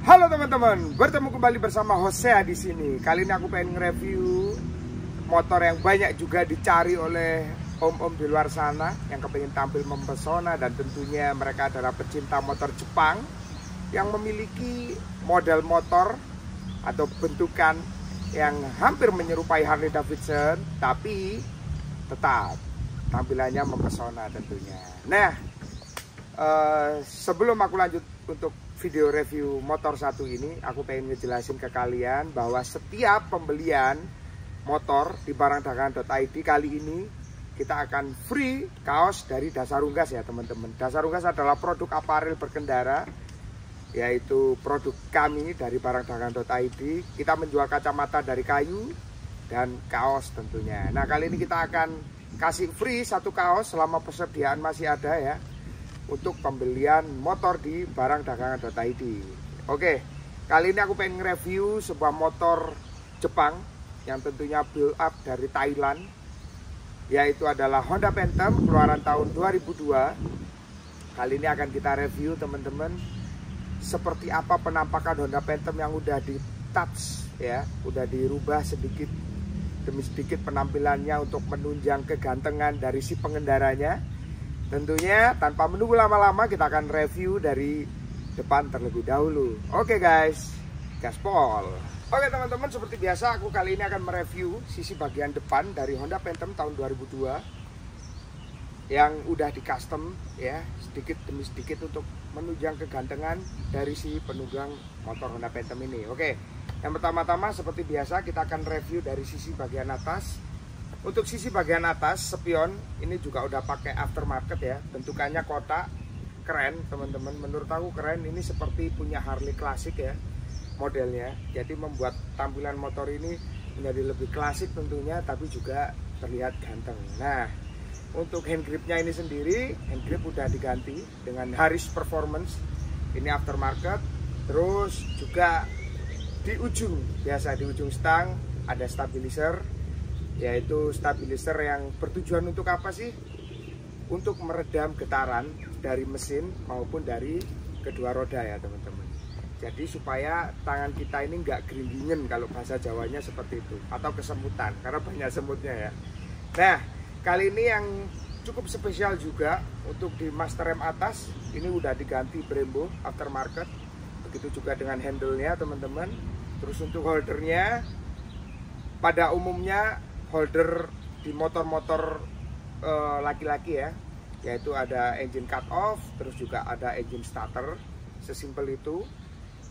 Halo teman-teman, bertemu kembali bersama Hosea di sini. Kali ini aku pengen nge-review motor yang banyak juga dicari oleh om-om di luar sana yang kepengen tampil mempesona, dan tentunya mereka adalah pecinta motor Jepang yang memiliki model motor atau bentukan yang hampir menyerupai Harley Davidson, tapi tetap tampilannya mempesona tentunya. Nah, sebelum aku lanjut untuk video review motor satu ini, aku pengen ngejelasin ke kalian bahwa setiap pembelian motor di barangdagangan.id kali ini kita akan free kaos dari Dasar Unggas ya teman-teman. Dasar Unggas adalah produk aparel berkendara, yaitu produk kami dari barangdagangan.id. Kita menjual kacamata dari kayu dan kaos tentunya. Nah, kali ini kita akan kasih free satu kaos selama persediaan masih ada ya, untuk pembelian motor di barangdagangan.id. Oke, kali ini aku pengen review sebuah motor Jepang yang tentunya build up dari Thailand, yaitu adalah Honda Phantom keluaran tahun 2002. Kali ini akan kita review teman-teman, seperti apa penampakan Honda Phantom yang udah di touch ya, udah dirubah sedikit demi sedikit penampilannya untuk menunjang kegantengan dari si pengendaranya. Tentunya tanpa menunggu lama-lama kita akan review dari depan terlebih dahulu. Oke guys, gaspol. Oke teman-teman, seperti biasa aku kali ini akan mereview sisi bagian depan dari Honda Phantom tahun 2002 yang udah di custom ya, sedikit demi sedikit untuk menunjang kegantengan dari si penunggang motor Honda Phantom ini. Oke, yang pertama-tama seperti biasa kita akan review dari sisi bagian atas. Untuk sisi bagian atas spion ini juga udah pakai aftermarket ya, bentukannya kotak, keren teman-teman. Menurut aku keren, ini seperti punya Harley klasik ya modelnya, jadi membuat tampilan motor ini menjadi lebih klasik tentunya, tapi juga terlihat ganteng. Nah, untuk hand gripnya ini sendiri, hand grip udah diganti dengan Harris Performance, ini aftermarket. Terus juga di ujung, biasa di ujung stang ada stabilizer, yaitu stabilizer yang bertujuan untuk apa sih? Untuk meredam getaran dari mesin maupun dari kedua roda ya teman-teman. Jadi supaya tangan kita ini nggak gerindingen, kalau bahasa Jawanya seperti itu, atau kesemutan karena banyak semutnya ya. Nah, kali ini yang cukup spesial juga untuk di master rem atas ini udah diganti Brembo aftermarket. Begitu juga dengan handle-nya teman-teman. Terus untuk holdernya, pada umumnya holder di motor-motor laki-laki ya, yaitu ada engine cut off, terus juga ada engine starter, sesimpel itu.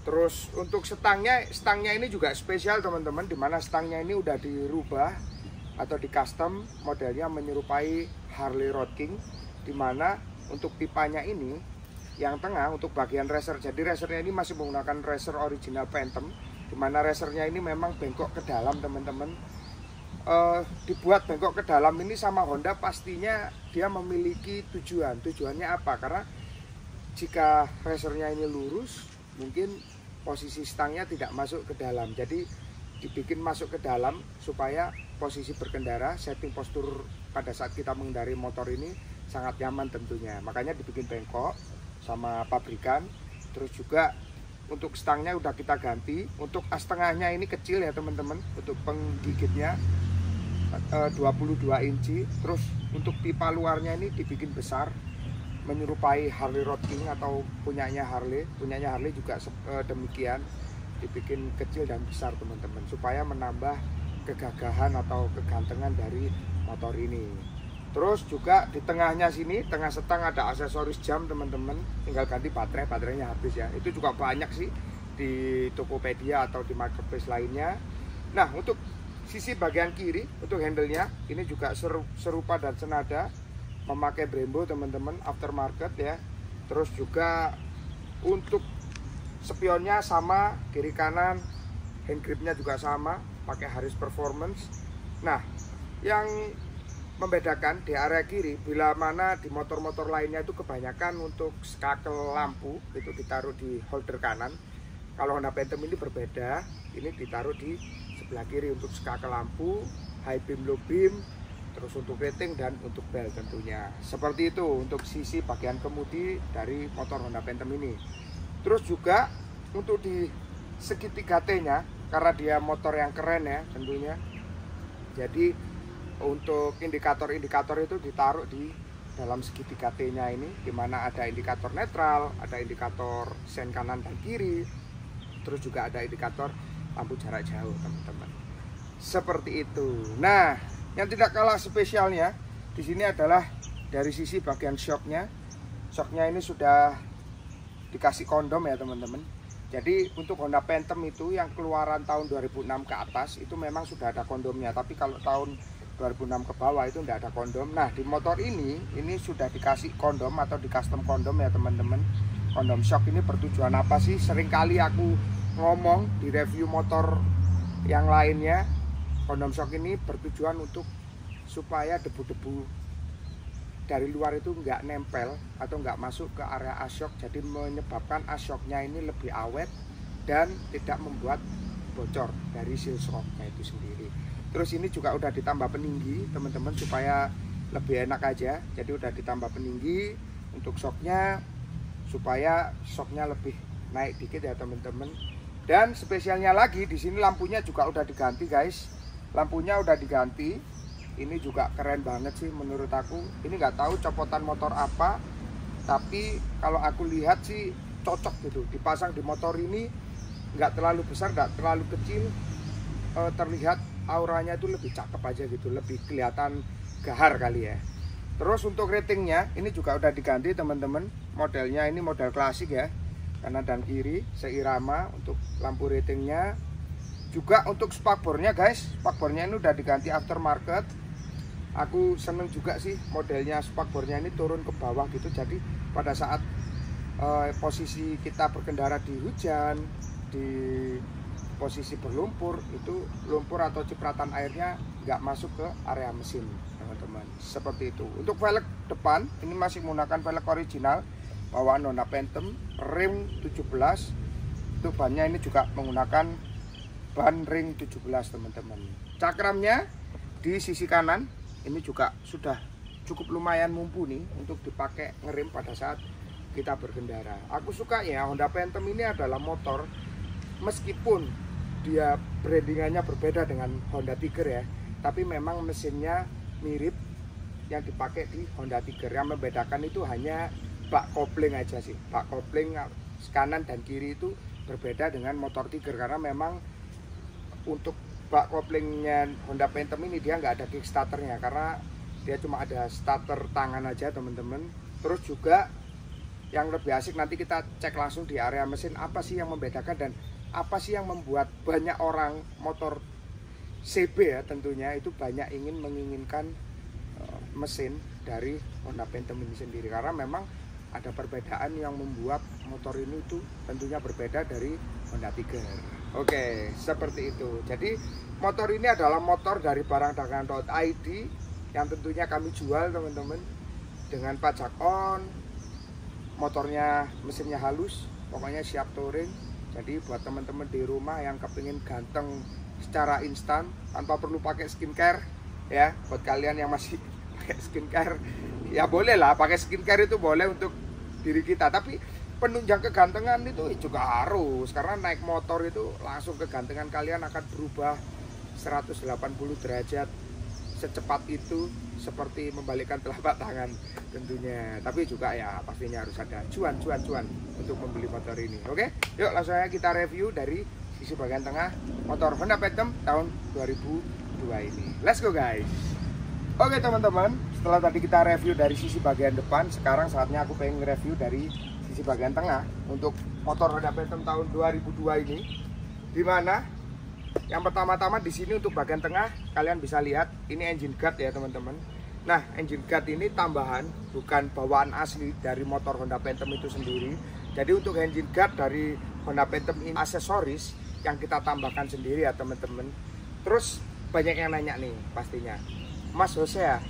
Terus untuk stangnya ini juga spesial teman-teman, dimana stangnya ini udah dirubah atau di custom modelnya menyerupai Harley Road King, dimana untuk pipanya ini yang tengah untuk bagian racer, jadi racernya ini masih menggunakan racer original Phantom, dimana racernya ini memang bengkok ke dalam teman-teman. Dibuat bengkok ke dalam ini sama Honda pastinya dia memiliki tujuannya apa, karena jika racernya ini lurus mungkin posisi stangnya tidak masuk ke dalam, jadi dibikin masuk ke dalam supaya posisi berkendara, setting postur pada saat kita mengendari motor ini sangat nyaman tentunya, makanya dibikin bengkok sama pabrikan. Terus juga untuk stangnya udah kita ganti, untuk as tengahnya ini kecil ya teman-teman, untuk penggigitnya 22 inci. Terus untuk pipa luarnya ini dibikin besar menyerupai Harley Road King atau punyanya Harley juga demikian, dibikin kecil dan besar teman-teman, supaya menambah kegagahan atau kegantengan dari motor ini. Terus juga di tengahnya sini, tengah setang ada aksesoris jam teman-teman, tinggal ganti baterainya habis ya. Itu juga banyak sih di Tokopedia atau di marketplace lainnya. Nah, untuk sisi bagian kiri untuk handle-nya ini juga serupa dan senada, memakai Brembo teman-teman, aftermarket ya. Terus juga untuk spionnya sama, kiri kanan, hand gripnya juga sama, pakai Harris Performance. Nah, yang membedakan di area kiri, bila mana di motor-motor lainnya itu kebanyakan untuk skakel lampu itu ditaruh di holder kanan. Kalau Honda Phantom ini berbeda, ini ditaruh di sebelah kiri untuk skakel lampu, high beam, low beam, terus untuk rating dan untuk bel tentunya. Seperti itu untuk sisi bagian kemudi dari motor Honda Phantom ini. Terus juga untuk di segitiga T-nya, karena dia motor yang keren ya tentunya. Jadi untuk indikator-indikator itu ditaruh di dalam segitiga T-nya ini, dimana ada indikator netral, ada indikator sen kanan dan kiri, terus juga ada indikator lampu jarak jauh teman-teman. Seperti itu. Nah, yang tidak kalah spesialnya di sini adalah dari sisi bagian shocknya. Shocknya ini sudah dikasih kondom ya teman-teman. Jadi untuk Honda Phantom itu yang keluaran tahun 2006 ke atas itu memang sudah ada kondomnya. Tapi kalau tahun 2006 ke bawah itu tidak ada kondom. Nah di motor ini sudah dikasih kondom atau di custom kondom ya teman-teman. Kondom shock ini bertujuan apa sih? Seringkali aku ngomong di review motor yang lainnya, kondom shock ini bertujuan untuk supaya debu-debu dari luar itu nggak nempel atau nggak masuk ke area ashock, jadi menyebabkan ashocknya ini lebih awet dan tidak membuat bocor dari seal shocknya itu sendiri. Terus ini juga udah ditambah peninggi teman-teman supaya lebih enak aja. Jadi udah ditambah peninggi untuk shocknya supaya shocknya lebih naik dikit ya teman-teman. Dan spesialnya lagi di sini lampunya juga udah diganti guys. Lampunya udah diganti. Ini juga keren banget sih menurut aku. Ini nggak tahu copotan motor apa, tapi kalau aku lihat sih cocok gitu dipasang di motor ini. Nggak terlalu besar, nggak terlalu kecil, terlihat auranya itu lebih cakep aja gitu, lebih kelihatan gahar kali ya. Terus untuk ratingnya ini juga udah diganti teman-teman. Modelnya ini model klasik ya, kanan dan kiri seirama. Untuk lampu ratingnya juga untuk spakbornya guys, spakbornya ini udah diganti aftermarket. Aku seneng juga sih modelnya spakbornya ini turun ke bawah gitu. Jadi pada saat posisi kita berkendara di hujan, di posisi berlumpur, itu lumpur atau cipratan airnya nggak masuk ke area mesin teman-teman. Seperti itu. Untuk velg depan ini masih menggunakan velg original bawaan Honda Phantom, rim 17. Untuk bannya ini juga menggunakan ban ring 17 teman-teman. Cakramnya di sisi kanan ini juga sudah cukup lumayan mumpuni untuk dipakai ngerem pada saat kita berkendara. Aku suka ya Honda Phantom ini adalah motor, meskipun dia brandingannya berbeda dengan Honda Tiger ya, tapi memang mesinnya mirip yang dipakai di Honda Tiger. Yang membedakan itu hanya bak kopling aja sih. Bak kopling kanan dan kiri itu berbeda dengan motor Tiger, karena memang untuk bak koplingnya Honda Phantom ini dia nggak ada kickstarternya, karena dia cuma ada starter tangan aja teman-teman. Terus juga yang lebih asik nanti kita cek langsung di area mesin apa sih yang membedakan dan apa sih yang membuat banyak orang motor CB ya tentunya itu banyak menginginkan mesin dari Honda Phantom ini sendiri, karena memang ada perbedaan yang membuat motor ini tuh tentunya berbeda dari Honda Tiger. Oke, seperti itu. Jadi motor ini adalah motor dari barangdagangan.id yang tentunya kami jual teman-teman dengan pajak on. Motornya mesinnya halus, pokoknya siap touring. Jadi buat teman-teman di rumah yang kepingin ganteng secara instan tanpa perlu pakai skincare ya, buat kalian yang masih pakai skincare ya boleh lah pakai skincare, itu boleh untuk diri kita, tapi penunjang kegantengan itu juga harus, karena naik motor itu langsung kegantengan kalian akan berubah 180 derajat secepat itu, seperti membalikkan telapak tangan tentunya. Tapi juga ya pastinya harus ada cuan untuk membeli motor ini. Oke, yuk langsung aja kita review dari sisi bagian tengah motor Honda Phantom tahun 2002 ini. Let's go guys. Oke teman-teman, setelah tadi kita review dari sisi bagian depan, sekarang saatnya aku pengen review dari sisi bagian tengah untuk motor Honda Phantom tahun 2002 ini. Dimana yang pertama-tama di sini untuk bagian tengah kalian bisa lihat ini engine guard ya teman-teman. Nah, engine guard ini tambahan, bukan bawaan asli dari motor Honda Phantom itu sendiri. Jadi untuk engine guard dari Honda Phantom ini aksesoris yang kita tambahkan sendiri ya teman-teman. Terus banyak yang nanya nih pastinya, Mas Hosea,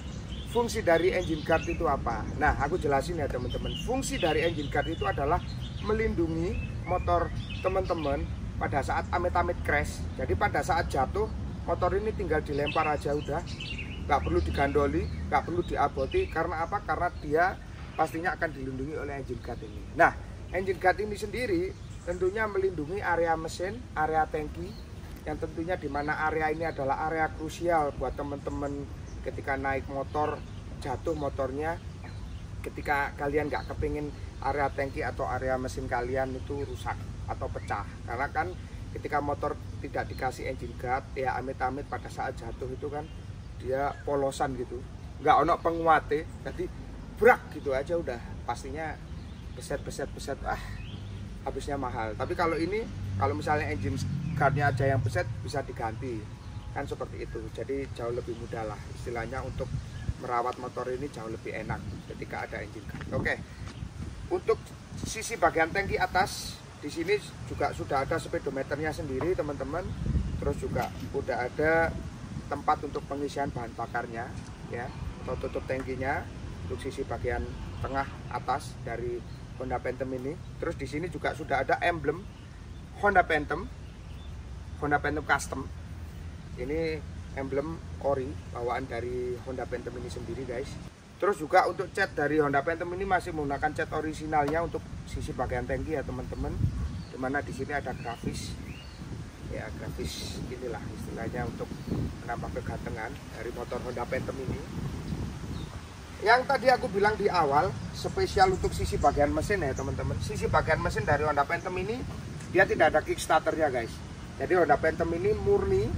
fungsi dari engine guard itu apa? Nah, aku jelasin ya teman-teman. Fungsi dari engine guard itu adalah melindungi motor teman-teman pada saat amit-amit crash. Jadi pada saat jatuh, motor ini tinggal dilempar aja udah, nggak perlu digandoli, nggak perlu diaboti. Karena apa? Karena dia pastinya akan dilindungi oleh engine guard ini. Nah, engine guard ini sendiri tentunya melindungi area mesin, area tangki, yang tentunya di mana area ini adalah area krusial buat teman-teman ketika naik motor, jatuh motornya, ketika kalian nggak kepingin area tangki atau area mesin kalian itu rusak atau pecah. Karena kan ketika motor tidak dikasih engine guard, ya amit-amit pada saat jatuh itu kan dia polosan gitu, nggak ono penguatnya, jadi brak gitu aja udah pastinya beset, habisnya mahal. Tapi kalau ini, kalau misalnya engine guardnya aja yang beset bisa diganti, kan seperti itu. Jadi jauh lebih mudah lah istilahnya untuk merawat motor ini, jauh lebih enak ketika ada engine guard. Oke, untuk sisi bagian tangki atas di sini juga sudah ada speedometernya sendiri teman-teman. Terus juga udah ada tempat untuk pengisian bahan bakarnya ya, atau tutup tangkinya untuk sisi bagian tengah atas dari Honda Phantom ini. Terus di sini juga sudah ada emblem Honda Phantom Custom. Ini emblem ori bawaan dari Honda Phantom ini sendiri guys. Terus juga untuk cat dari Honda Phantom ini masih menggunakan cat orisinalnya untuk sisi bagian tangki ya teman-teman. Dimana di sini ada grafis, ya grafis inilah istilahnya untuk menambah kegantengan dari motor Honda Phantom ini. Yang tadi aku bilang di awal, spesial untuk sisi bagian mesin ya teman-teman. Sisi bagian mesin dari Honda Phantom ini dia tidak ada kickstarternya guys. Jadi Honda Phantom ini murni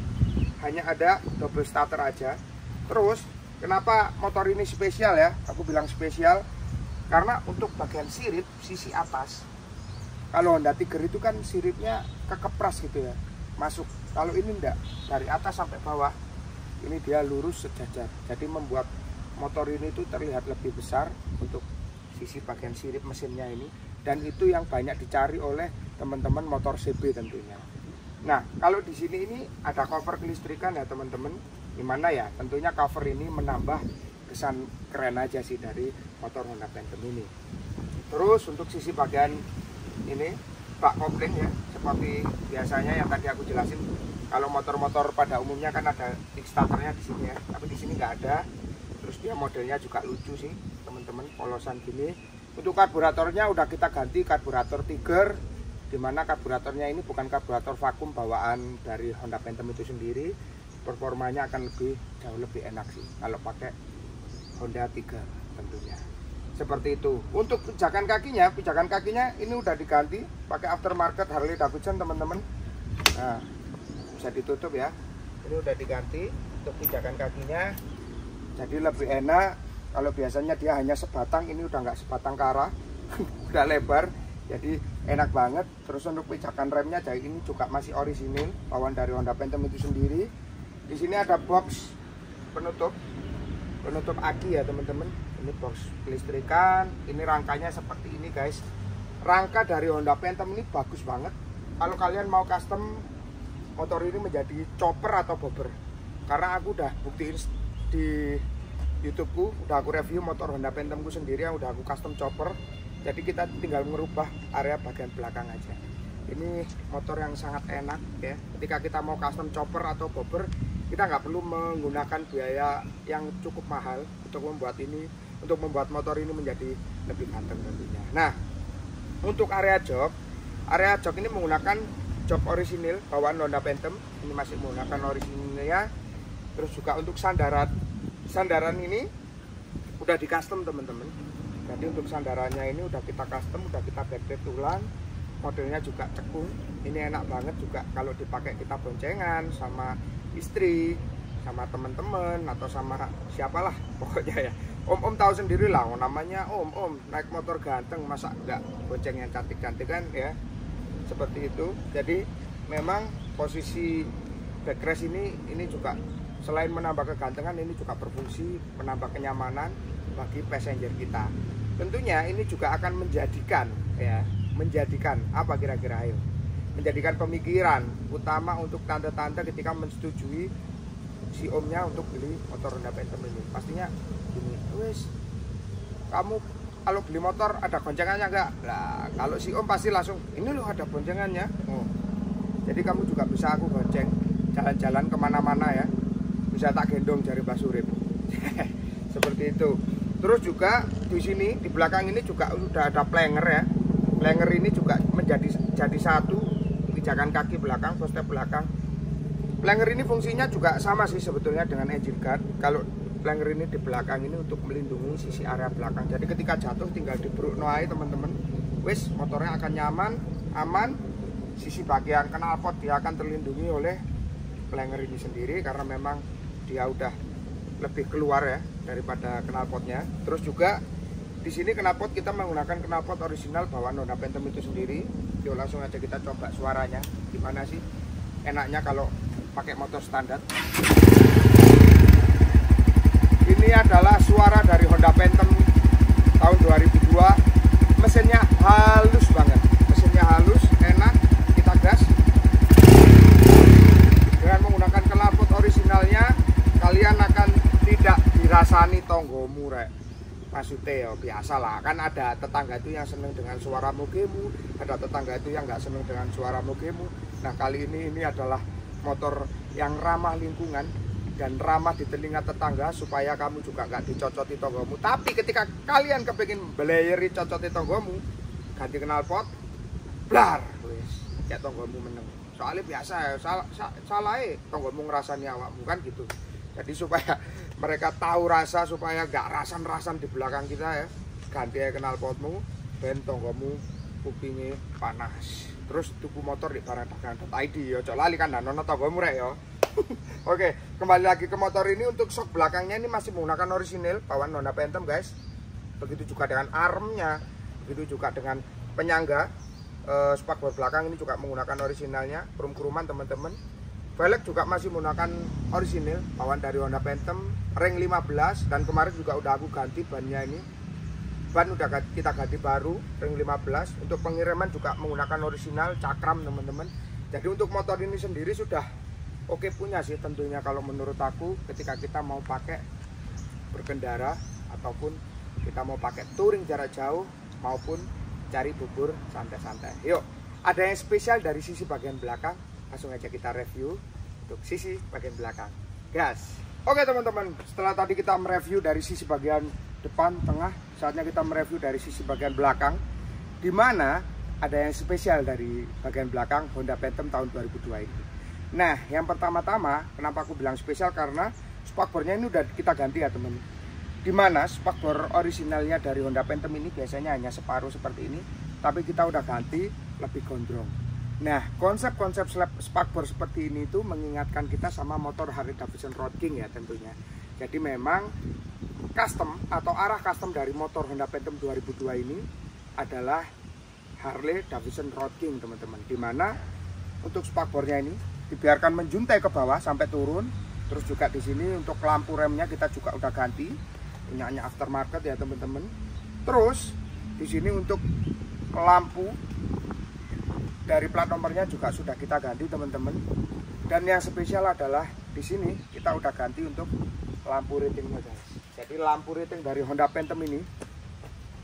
hanya ada double starter aja. Terus kenapa motor ini spesial ya? Aku bilang spesial karena untuk bagian sirip sisi atas, kalau Honda Tiger itu kan siripnya kekepras gitu ya, masuk. Kalau ini enggak, dari atas sampai bawah ini dia lurus sejajar. Jadi membuat motor ini tuh terlihat lebih besar untuk sisi bagian sirip mesinnya ini. Dan itu yang banyak dicari oleh teman-teman motor CB tentunya. Nah, kalau di sini ini ada cover kelistrikan ya teman-teman. Dimana ya tentunya cover ini menambah kesan keren aja sih dari motor Honda Phantom ini. Terus untuk sisi bagian ini bak kopling ya, seperti biasanya yang tadi aku jelasin. Kalau motor-motor pada umumnya kan ada kickstarternya di sini ya, tapi di sini nggak ada. Terus dia modelnya juga lucu sih teman-teman, polosan gini. Untuk karburatornya udah kita ganti karburator Tiger, dimana karburatornya ini bukan karburator vakum bawaan dari Honda Phantom itu sendiri. Performanya akan jauh lebih enak sih kalau pakai Honda Tiger tentunya. Seperti itu. Untuk pijakan kakinya ini udah diganti pakai aftermarket Harley Davidson teman-teman. Nah, bisa ditutup ya. Ini udah diganti untuk pijakan kakinya. Jadi lebih enak. Kalau biasanya dia hanya sebatang, ini udah nggak sebatang kara, udah lebar. Jadi enak banget. Terus untuk pijakan remnya ini juga masih orisinil bawaan dari Honda Phantom itu sendiri. Di sini ada box penutup aki ya teman-teman. Ini box kelistrikan. Ini rangkanya seperti ini guys. Rangka dari Honda Phantom ini bagus banget. Kalau kalian mau custom motor ini menjadi chopper atau bobber, karena aku udah buktiin di YouTubeku, udah aku review motor Honda Phantomku sendiri yang udah aku custom chopper. Jadi kita tinggal merubah area bagian belakang aja. Ini motor yang sangat enak ya. Ketika kita mau custom chopper atau bobber, kita nggak perlu menggunakan biaya yang cukup mahal untuk membuat motor ini menjadi lebih ganteng tentunya. Nah, untuk area jok ini menggunakan jok orisinil bawaan Honda Phantom. Ini masih menggunakan orisinilnya. Terus juga untuk sandaran ini udah di custom teman-teman. Jadi untuk sandarannya ini udah kita custom, udah kita backplate tulang. Modelnya juga cekung. Ini enak banget juga kalau dipakai kita boncengan sama istri, sama teman-teman atau sama siapalah pokoknya ya. Om tahu sendiri lah, namanya om naik motor ganteng, masa enggak bonceng yang cantik-cantik kan ya. Seperti itu. Jadi memang posisi backrest ini juga selain menambah kegantengan, ini juga berfungsi menambah kenyamanan bagi passenger kita. Tentunya ini juga akan menjadikan apa kira-kira ayo? Menjadikan pemikiran utama untuk tante-tante ketika menyetujui si omnya untuk beli motor Honda Phantom ini. Pastinya gini, wes kamu kalau beli motor ada goncengannya enggak? Lah, kalau si om pasti langsung ini loh ada goncengannya. Oh. Jadi kamu juga bisa aku gonceng jalan-jalan kemana-mana ya. Bisa tak gendong jari Mbak Surip. Seperti itu. Terus juga di sini di belakang ini juga sudah ada planger ya. Flanger ini juga jadi satu, pijakan kaki belakang, footstep belakang. Flanger ini fungsinya juga sama sih sebetulnya dengan engine guard. Kalau flanger ini di belakang ini untuk melindungi sisi area belakang. Jadi ketika jatuh tinggal dibrukno ae teman-teman. Wis motornya akan nyaman, aman. Sisi bagian knalpot dia akan terlindungi oleh flanger ini sendiri karena memang dia udah lebih keluar ya daripada knalpotnya. Terus juga di sini knalpot kita menggunakan knalpot original bawaan Honda Phantom itu sendiri. Yuk langsung aja kita coba suaranya. Gimana sih enaknya kalau pakai motor standar. Ini adalah suara dari Honda Phantom tahun 2002. Mesinnya halus banget, mesinnya halus, enak, kita gas. Dengan menggunakan knalpot originalnya, kalian akan tidak dirasani tonggomu rek. Maksudnya ya biasa lah, kan ada tetangga itu yang seneng dengan suara mogemu, ada tetangga itu yang nggak seneng dengan suara mogemu. Nah kali ini adalah motor yang ramah lingkungan dan ramah di telinga tetangga supaya kamu juga nggak dicocoti tonggomu. Tapi ketika kalian kepingin belayeri cocoti tonggomu, ganti knalpot, blar, wis kayak tonggomu meneng. Soalnya biasa ya, salah tonggomu ngerasani awakmu kan gitu. Jadi supaya mereka tahu rasa, supaya nggak rasan-rasan di belakang kita ya, ganti knalpotmu, ben tonggomu kupingnya panas. Terus tuku motor di barang.id ya, cok lali kan nanono tonggomu rek ya. Oke, kembali lagi ke motor ini. Untuk shock belakangnya ini masih menggunakan orisinil bawaan Honda Phantom guys. Begitu juga dengan armnya, begitu juga dengan penyangga. Spakbor belakang ini juga menggunakan orisinalnya, krum-kruman teman-teman. Velg juga masih menggunakan orisinil bawaan dari Honda Phantom, ring 15. Dan kemarin juga udah aku ganti bannya ini. Ban udah kita ganti baru, ring 15. Untuk pengiriman juga menggunakan orisinal, cakram teman-teman. Jadi untuk motor ini sendiri sudah oke punya sih tentunya kalau menurut aku, ketika kita mau pakai berkendara ataupun kita mau pakai touring jarak jauh maupun cari bubur santai-santai. Yuk, ada yang spesial dari sisi bagian belakang, langsung aja kita review untuk sisi bagian belakang. Gas. Oke teman-teman, setelah tadi kita mereview dari sisi bagian depan, tengah, saatnya kita mereview dari sisi bagian belakang, di mana ada yang spesial dari bagian belakang Honda Phantom tahun 2002 ini. Nah, yang pertama-tama, kenapa aku bilang spesial, karena spakbornya ini udah kita ganti ya temen. Dimana spakbor originalnya dari Honda Phantom ini biasanya hanya separuh seperti ini, tapi kita udah ganti lebih gondrong. Nah, konsep-konsep spakbor seperti ini tuh mengingatkan kita sama motor Harley Davidson Road King ya tentunya. Jadi memang custom atau arah custom dari motor Honda Phantom 2002 ini adalah Harley Davidson Road King teman-teman. Dimana untuk spakbornya ini dibiarkan menjuntai ke bawah sampai turun. Terus juga di sini untuk lampu remnya kita juga udah ganti, punyanya aftermarket ya teman-teman. Terus di sini untuk lampu dari plat nomornya juga sudah kita ganti teman-teman. Dan yang spesial adalah di sini kita udah ganti untuk lampu ratingnya guys. Jadi lampu rating dari Honda Phantom ini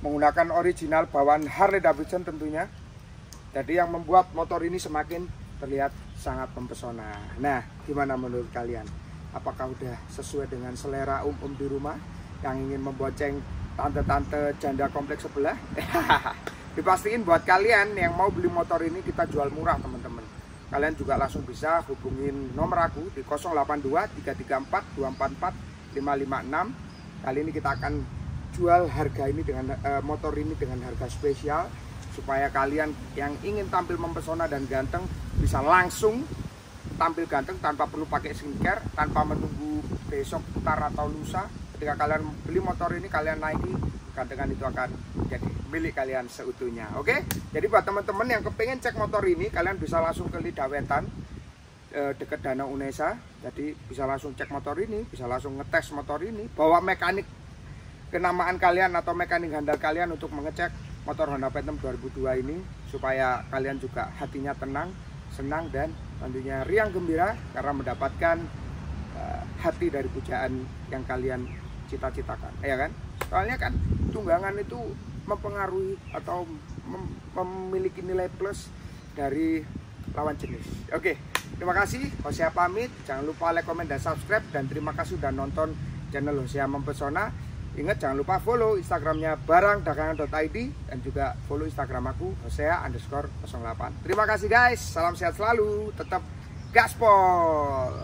menggunakan original bawaan Harley Davidson tentunya. Jadi yang membuat motor ini semakin terlihat sangat mempesona. Nah, gimana menurut kalian? Apakah udah sesuai dengan selera di rumah yang ingin membonceng tante-tante janda kompleks sebelah? Dipastiin buat kalian yang mau beli motor ini kita jual murah teman-teman. Kalian juga langsung bisa hubungin nomor aku di 082 334 244 556. Kali ini kita akan jual harga ini dengan motor ini dengan harga spesial, supaya kalian yang ingin tampil mempesona dan ganteng bisa langsung tampil ganteng tanpa perlu pakai skincare, tanpa menunggu besok, putar atau lusa. Ketika kalian beli motor ini, kalian naiki, gantengan itu akan jadi milik kalian seutuhnya. Oke? Jadi buat teman-teman yang kepengen cek motor ini, kalian bisa langsung ke Lidah Wetan dekat Danau Unesa. Jadi bisa langsung cek motor ini, bisa langsung ngetes motor ini, bawa mekanik kenamaan kalian atau mekanik handal kalian untuk mengecek motor Honda Phantom 2002 ini, supaya kalian juga hatinya tenang, senang, dan tentunya riang gembira karena mendapatkan hati dari pujaan yang kalian cita-citakan, ya kan? Soalnya kan tunggangan itu mempengaruhi atau memiliki nilai plus dari lawan jenis. Oke, terima kasih. Hosea pamit. Jangan lupa like, komen, dan subscribe. Dan terima kasih sudah nonton channel Hosea Mempesona. Ingat jangan lupa follow Instagramnya barangdagangan.id dan juga follow Instagram aku Hosea_08. Terima kasih guys, salam sehat selalu, tetap gaspol.